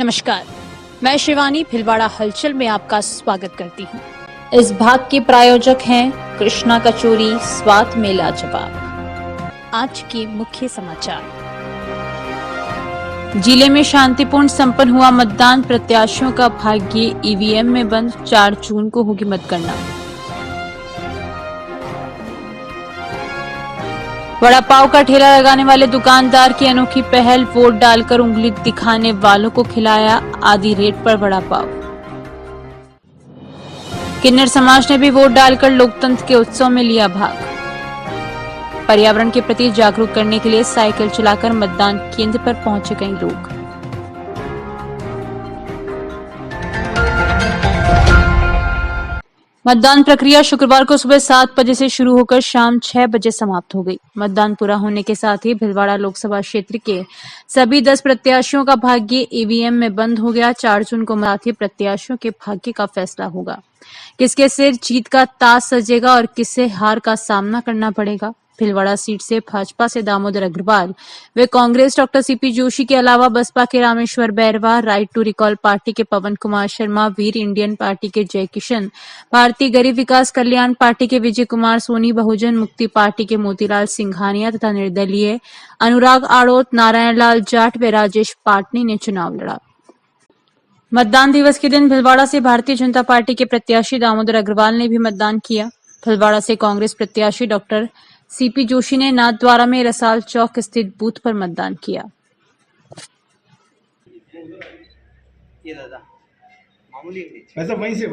नमस्कार, मैं शिवानी भिलवाड़ा हलचल में आपका स्वागत करती हूँ। इस भाग के प्रायोजक हैं कृष्णा कचोरी, स्वाद में लाजवाब। आज के मुख्य समाचार। जिले में शांतिपूर्ण संपन्न हुआ मतदान, प्रत्याशियों का भाग्य ईवीएम में बंद, 4 जून को होगी मतगणना। वड़ा पाव का ठेला लगाने वाले दुकानदार की अनोखी पहल, वोट डालकर उंगली दिखाने वालों को खिलाया आधी रेट पर वड़ा पाव। किन्नर समाज ने भी वोट डालकर लोकतंत्र के उत्सव में लिया भाग। पर्यावरण के प्रति जागरूक करने के लिए साइकिल चलाकर मतदान केंद्र पर पहुंचे कई लोग। मतदान प्रक्रिया शुक्रवार को सुबह 7 बजे से शुरू होकर शाम 6 बजे समाप्त हो गई। मतदान पूरा होने के साथ ही भिलवाड़ा लोकसभा क्षेत्र के सभी 10 प्रत्याशियों का भाग्य ईवीएम में बंद हो गया। 4 जून को साथ ही प्रत्याशियों के भाग्य का फैसला होगा। किसके सिर जीत का ताज सजेगा और किसे हार का सामना करना पड़ेगा। भिलवाड़ा सीट से भाजपा से दामोदर अग्रवाल वे कांग्रेस डॉक्टर सीपी जोशी के अलावा बसपा के Rameshwar Bairwa, right to recall party के पवन कुमार शर्मा, वीर इंडियन पार्टी के जय किशन, भारतीय गरीब विकास कल्याण पार्टी के विजय कुमार सोनी, बहुजन मुक्ति पार्टी के मोतीलाल सिंघानिया तथा निर्दलीय अनुराग आड़ोत, नारायण लाल जाट व राजेश पाटनी ने चुनाव लड़ा। मतदान दिवस के दिन भिलवाड़ा से भारतीय जनता पार्टी के प्रत्याशी दामोदर अग्रवाल ने भी मतदान किया। भिलवाड़ा से कांग्रेस प्रत्याशी डॉक्टर सीपी जोशी ने नाथद्वारा में रसाल चौक स्थित बूथ पर मतदान किया। ऐसा वहीं से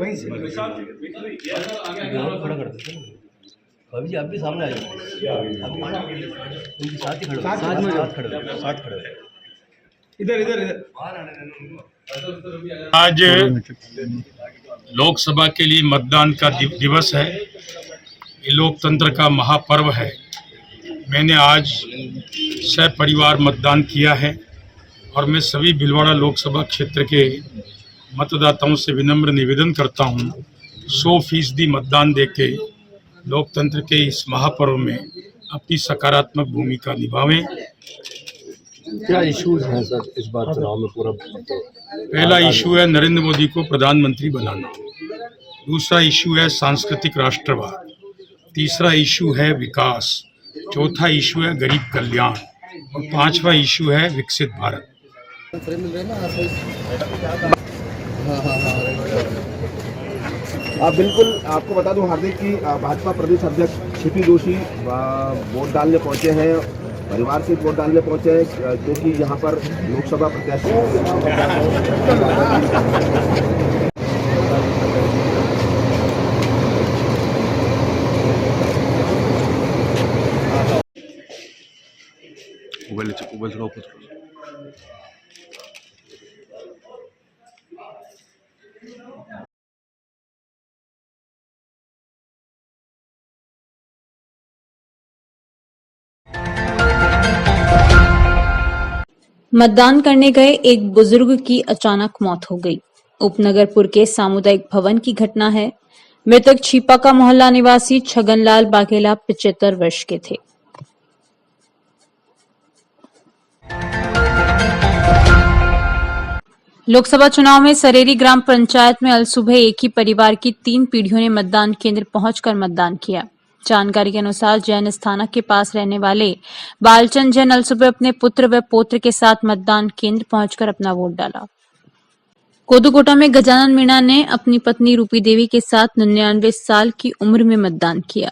भाभी जी आप भी सामने आ जाओ, उनके साथ ही खड़े इधर आज लोकसभा के लिए मतदान का दिवस है। ये लोकतंत्र का महापर्व है। मैंने आज सपरिवार मतदान किया है और मैं सभी भिलवाड़ा लोकसभा क्षेत्र के मतदाताओं से विनम्र निवेदन करता हूं 100% मतदान देके लोकतंत्र के इस महापर्व में अपनी सकारात्मक भूमिका निभावें। क्या इश्यूज हैं सर इस बार चुनाव में? पूरा पहला इशू है नरेंद्र मोदी को प्रधानमंत्री बनाना, दूसरा इशू है सांस्कृतिक राष्ट्रवाद, तीसरा इशू है विकास, चौथा इशू है गरीब कल्याण और 5वां इशू है विकसित भारत। बिल्कुल, आपको बता दूं हार्दिक कि भाजपा प्रदेश अध्यक्ष सीपी जोशी वोट डालने पहुंचे हैं, परिवार से वोट डालने पहुंचे हैं, क्योंकि यहाँ पर लोकसभा प्रत्याशी मतदान करने गए एक बुजुर्ग की अचानक मौत हो गई। उपनगरपुर के सामुदायिक भवन की घटना है। मृतक छिपा का मोहल्ला निवासी छगनलाल बाघेला 75 वर्ष के थे। लोकसभा चुनाव में सरेरी ग्राम पंचायत में अलसुबह एक ही परिवार की 3 पीढ़ियों ने मतदान केंद्र पहुंचकर मतदान किया। जानकारी के अनुसार जैन स्थानक के पास रहने वाले बालचंद जैन अलसुबह अपने पुत्र व पौत्र के साथ मतदान केंद्र पहुंचकर अपना वोट डाला। कोदुकोटा में गजानन मीणा ने अपनी पत्नी रूपी देवी के साथ 99 साल की उम्र में मतदान किया।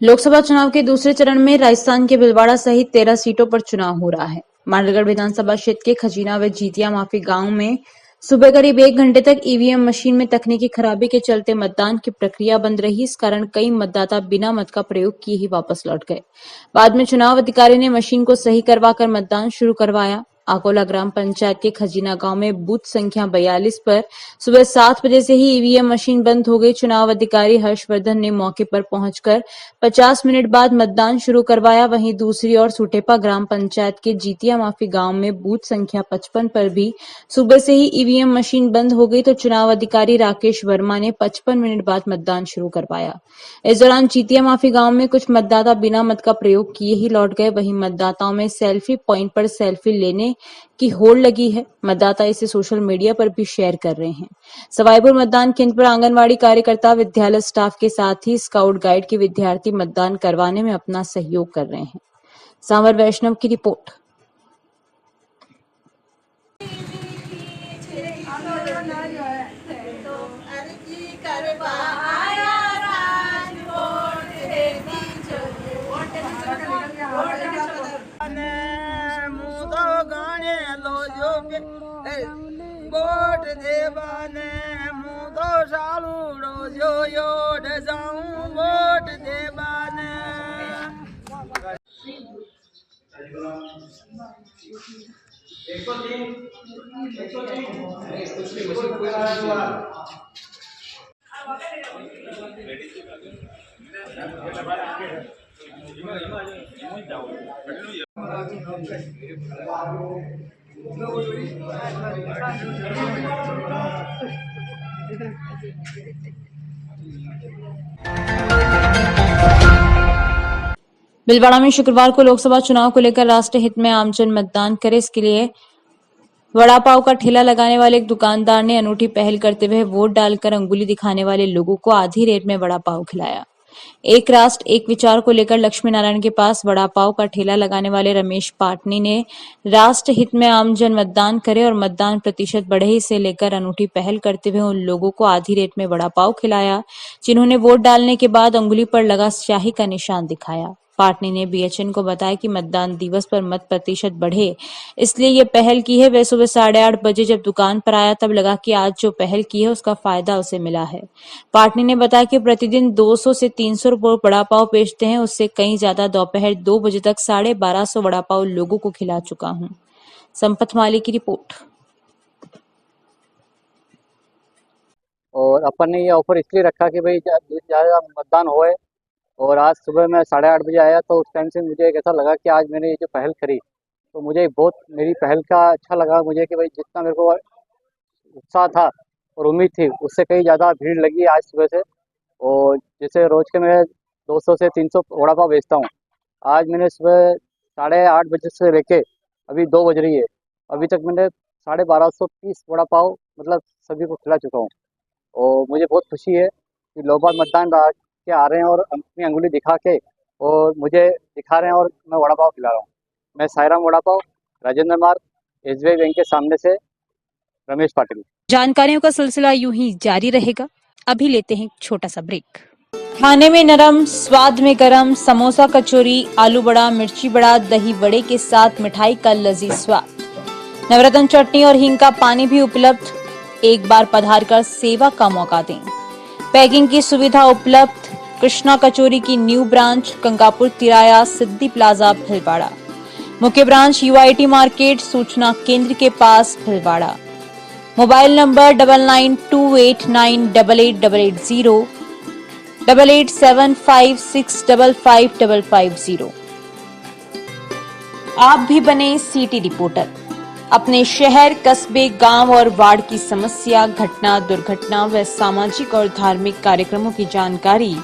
लोकसभा चुनाव के दूसरे चरण में राजस्थान के भिलवाड़ा सहित 13 सीटों पर चुनाव हो रहा है। मांडलगढ़ विधानसभा क्षेत्र के खजीना व जीतिया माफी गांव में सुबह करीब 1 घंटे तक ईवीएम मशीन में तकनीकी खराबी के चलते मतदान की प्रक्रिया बंद रही। इस कारण कई मतदाता बिना मत का प्रयोग किए ही वापस लौट गए। बाद में चुनाव अधिकारी ने मशीन को सही करवाकर मतदान शुरू करवाया। अकोला ग्राम पंचायत के खजीना गांव में बूथ संख्या 42 पर सुबह 7 बजे से ही ईवीएम मशीन बंद हो गई। चुनाव अधिकारी हर्षवर्धन ने मौके पर पहुंचकर 50 मिनट बाद मतदान शुरू करवाया। वहीं दूसरी ओर सुटेपा ग्राम पंचायत के जीतिया माफी गांव में बूथ संख्या 55 पर भी सुबह से ही ईवीएम मशीन बंद हो गई, तो चुनाव अधिकारी राकेश वर्मा ने 55 मिनट बाद मतदान शुरू करवाया। इस दौरान जीतिया माफी गांव में कुछ मतदाता बिना मत का प्रयोग किए ही लौट गए। वहीं मतदाताओं में सेल्फी पॉइंट पर सेल्फी लेने की होड़ लगी है। मतदाता इसे सोशल मीडिया पर भी शेयर कर रहे हैं। सवाईपुर मतदान केंद्र पर आंगनवाड़ी कार्यकर्ता, विद्यालय स्टाफ के साथ ही स्काउट गाइड के विद्यार्थी मतदान करवाने में अपना सहयोग कर रहे हैं। सांवर वैष्णव की रिपोर्ट। वोट देवाने मुदो सालूड़ो जो योड जाऊं वोट देवाने। भीलवाड़ा में शुक्रवार को लोकसभा चुनाव को लेकर राष्ट्र हित में आमजन मतदान करे, इसके लिए वड़ा पाव का ठेला लगाने वाले एक दुकानदार ने अनूठी पहल करते हुए वोट डालकर अंगुली दिखाने वाले लोगों को आधी रेट में वड़ा पाव खिलाया। एक राष्ट्र एक विचार को लेकर लक्ष्मी नारायण के पास वड़ा पाव का ठेला लगाने वाले रमेश पाटनी ने राष्ट्र हित में आमजन मतदान करे और मतदान प्रतिशत बढ़े इसे लेकर अनूठी पहल करते हुए उन लोगों को आधी रेट में वड़ा पाव खिलाया जिन्होंने वोट डालने के बाद अंगुली पर लगा स्याही का निशान दिखाया। पाटनी ने बीएचएन को बताया कि मतदान दिवस पर मत प्रतिशत बढ़े इसलिए ये पहल की है। वह सुबह 8:30 बजे जब दुकान पर आया तब लगा कि आज जो पहल की है उसका फायदा उसे मिला है। पाटनी ने बताया कि प्रतिदिन 200 से 300 रुपए वड़ा पाव बेचते हैं, उससे कहीं ज्यादा दोपहर 2 बजे तक 1250 वड़ा पाव लोगों को खिला चुका हूं। संपत माली की रिपोर्ट। और अपन ने ये ऑफर इसलिए रखा कि भाई ज़्यादा मतदान होए। और आज सुबह मैं 8:30 बजे आया तो उस टाइम से मुझे एक ऐसा लगा कि आज मैंने ये जो पहल करी तो मुझे बहुत मेरी पहल का अच्छा लगा मुझे कि भाई जितना मेरे को उत्साह था और उम्मीद थी उससे कहीं ज़्यादा भीड़ लगी आज सुबह से। और जैसे रोज़ के मैं 200 से 300 वड़ा पाव बेचता हूँ, आज मैंने सुबह 8:30 बजे से लेके अभी 2 बज रही है, अभी तक मैंने 1250 पीस वड़ा पाव मतलब सभी को खिला चुका हूँ। और मुझे बहुत खुशी है कि लोग बाग मतदान के आ रहे हैं और अपनी अंगुली दिखा के और मुझे दिखा रहे हैं और मैं वड़ा पाव खिला रहा हूँ। मैं साईराम वड़ा पाव, राजेंद्र मार्ग, एसबीआई बैंक के सामने से रमेश पाटिल। जानकारियों का सिलसिला यूं ही जारी रहेगा। अभी लेते हैं एक छोटा सा ब्रेक। खाने में नरम, स्वाद में गरम, समोसा, कचौरी, आलू बड़ा, मिर्ची बड़ा, दही बड़े के साथ मिठाई का लजीज स्वाद, नवरत्न चटनी और हींग का पानी भी उपलब्ध। एक बार पधार कर सेवा का मौका दें। पैकिंग की सुविधा उपलब्ध। कृष्णा कचौरी की न्यू ब्रांच कंकापुर तिराया, सिद्धि प्लाजा, भीलवाड़ा। मुख्य ब्रांच यूआईटी मार्केट, सूचना केंद्र के पास, भीलवाड़ा। Mobile number 9928988880, 8875655550। आप भी बने सिटी रिपोर्टर। अपने शहर, कस्बे, गांव और वार्ड की समस्या, घटना, दुर्घटना व सामाजिक और धार्मिक कार्यक्रमों की जानकारी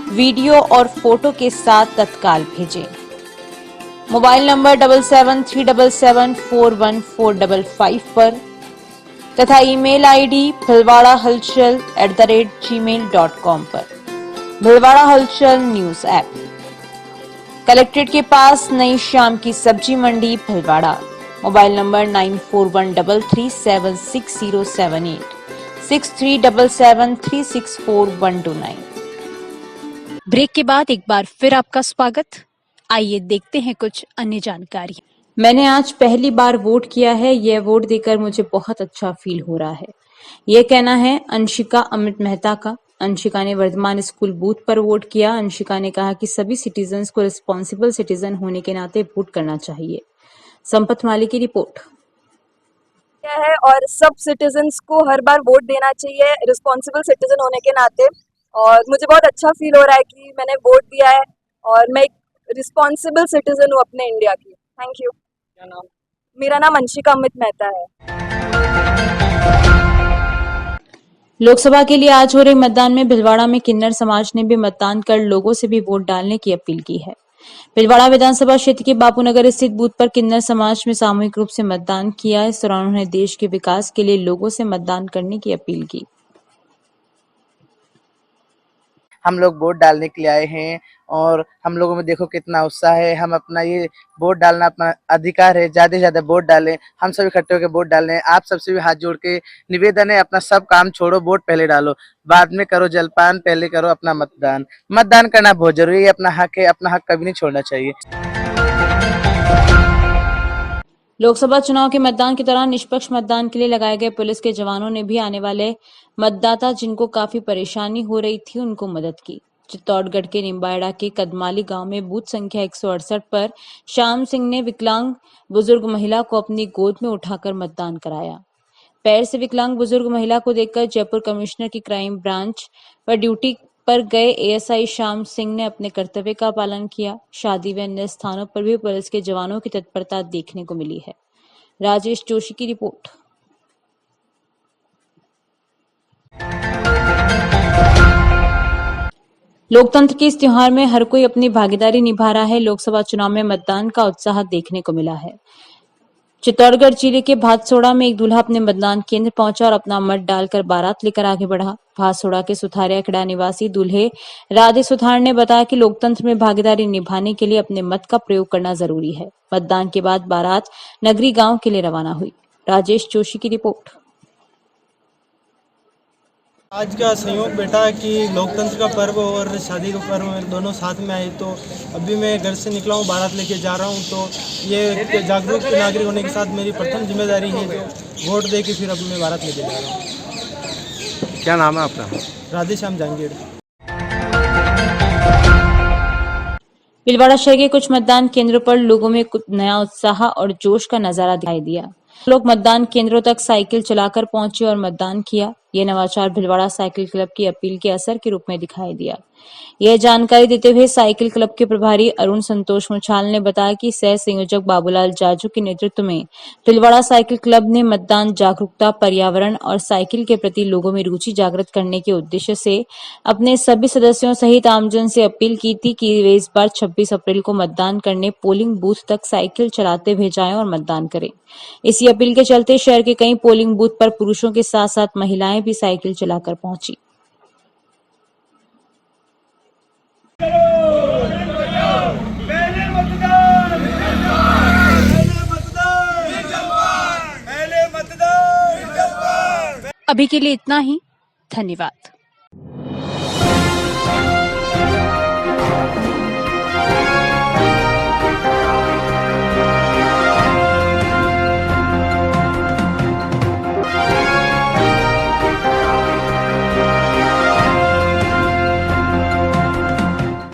वीडियो और फोटो के साथ तत्काल भेजें। मोबाइल नंबर 7737741455 पर तथा ईमेल आईडी bhilwada-halchal@gmail.com पर। भीलवाड़ा हलचल न्यूज ऐप। कलेक्ट्रेट के पास नई शाम की सब्जी मंडी, भीलवाड़ा। Mobile number 9413376078, 6377364129। ब्रेक के बाद एक बार फिर आपका स्वागत। आइए देखते हैं कुछ अन्य जानकारी। मैंने आज पहली बार वोट किया है। यह वोट देकर मुझे बहुत अच्छा फील हो रहा है। यह कहना है अंशिका अमित मेहता का। अंशिका ने वर्धमान स्कूल बूथ पर वोट किया। अंशिका ने कहा कि सभी सिटीजन्स को रिस्पॉन्सिबल सिटीजन होने के नाते वोट करना चाहिए। संपत माली की रिपोर्ट। है और सब सिटीजन्स को हर बार वोट देना चाहिए रिस्पॉन्सिबल सिटीजन होने के नाते। और मुझे बहुत अच्छा फील हो रहा है कि मैंने वोट दिया है और मैं एक रिस्पॉन्सिबल सिटीजन हूँ अपने इंडिया की। Thank you. क्या नाम? मेरा नाम अंशिका अमित मेहता है। लोकसभा के लिए आज हो रहे मतदान में भिलवाड़ा में किन्नर समाज ने भी मतदान कर लोगों से भी वोट डालने की अपील की है। भिलवाड़ा विधानसभा क्षेत्र के बापूनगर स्थित बूथ पर किन्नर समाज में सामूहिक रूप से मतदान किया। इस दौरान उन्होंने देश के विकास के लिए लोगों से मतदान करने की अपील की। हम लोग वोट डालने के लिए आए हैं और हम लोगों में देखो कितना उत्साह है। हम अपना ये वोट डालना अपना अधिकार है, ज्यादा से ज्यादा वोट डालें। हम सब इकट्ठे होकर वोट डालें। आप सबसे भी हाथ जोड़ के निवेदन है, अपना सब काम छोड़ो, वोट पहले डालो, बाद में करो जलपान, पहले करो अपना मतदान। मतदान करना बहुत जरूरी है, अपना हक है, अपना हक कभी नहीं छोड़ना चाहिए। लोकसभा चुनाव के मतदान के दौरान निष्पक्ष मतदान के लिए लगाए गए पुलिस के जवानों ने भी आने वाले मतदाता जिनको काफी परेशानी हो रही थी उनको मदद की। चित्तौड़गढ़ के निम्बाड़ा के कदमाली गांव में बूथ संख्या 168 पर श्याम सिंह ने विकलांग बुजुर्ग महिला को अपनी गोद में उठाकर मतदान कराया। पैर से विकलांग बुजुर्ग महिला को देखकर जयपुर कमिश्नर की क्राइम ब्रांच पर ड्यूटी पर गए एएसआई श्याम सिंह ने अपने कर्तव्य का पालन किया। शादी व अन्य स्थानों पर भी पुलिस के जवानों की तत्परता देखने को मिली है। राजेश जोशी की रिपोर्ट। लोकतंत्र के इस त्योहार में हर कोई अपनी भागीदारी निभा रहा है। लोकसभा चुनाव में मतदान का उत्साह देखने को मिला है। चित्तौड़गढ़ जिले के भातसोड़ा में एक दूल्हा अपने मतदान केंद्र पहुंचा और अपना मत डालकर बारात लेकर आगे बढ़ा। भातसोड़ा के सुथारिया खेड़ा निवासी दूल्हे राधे सुथार ने बताया कि लोकतंत्र में भागीदारी निभाने के लिए अपने मत का प्रयोग करना जरूरी है। मतदान के बाद बारात नगरी गांव के लिए रवाना हुई। राजेश जोशी की रिपोर्ट। आज का संयोग बेटा कि लोकतंत्र का पर्व और शादी का पर्व दोनों साथ में आए, तो अभी मैं घर से निकला हूँ, बारात लेके जा रहा हूँ। तो ये जागरूक नागरिक होने के साथ मेरी प्रथम जिम्मेदारी है जो वोट दे के फिर अभी मैं बारात लेके जा रहा हूँ। क्या नाम है आपका? राधेश्याम जहांगीर। भिलवाड़ा शहर के कुछ मतदान केंद्रों पर लोगों में कुछ नया उत्साह और जोश का नजारा दिखाई दिया। लोग मतदान केंद्रों तक साइकिल चलाकर पहुंचे और मतदान किया। यह नवाचार भिलवाड़ा साइकिल क्लब की अपील के असर के रूप में दिखाई दिया। यह जानकारी देते हुए साइकिल क्लब के प्रभारी अरुण संतोष मुछाल ने बताया कि सह संयोजक बाबूलाल जाजू के नेतृत्व में भिलवाड़ा साइकिल क्लब ने मतदान जागरूकता, पर्यावरण और साइकिल के प्रति लोगों में रुचि जागृत करने के उद्देश्य से अपने सभी सदस्यों सहित आमजन से अपील की थी कि वे इस बार 26 अप्रैल को मतदान करने पोलिंग बूथ तक साइकिल चलाते हुए जाएं और मतदान करें। इसी अपील के चलते शहर के कई पोलिंग बूथ पर पुरुषों के साथ साथ महिलाएं भी साइकिल चलाकर पहुंची। अभी के लिए इतना ही। धन्यवाद।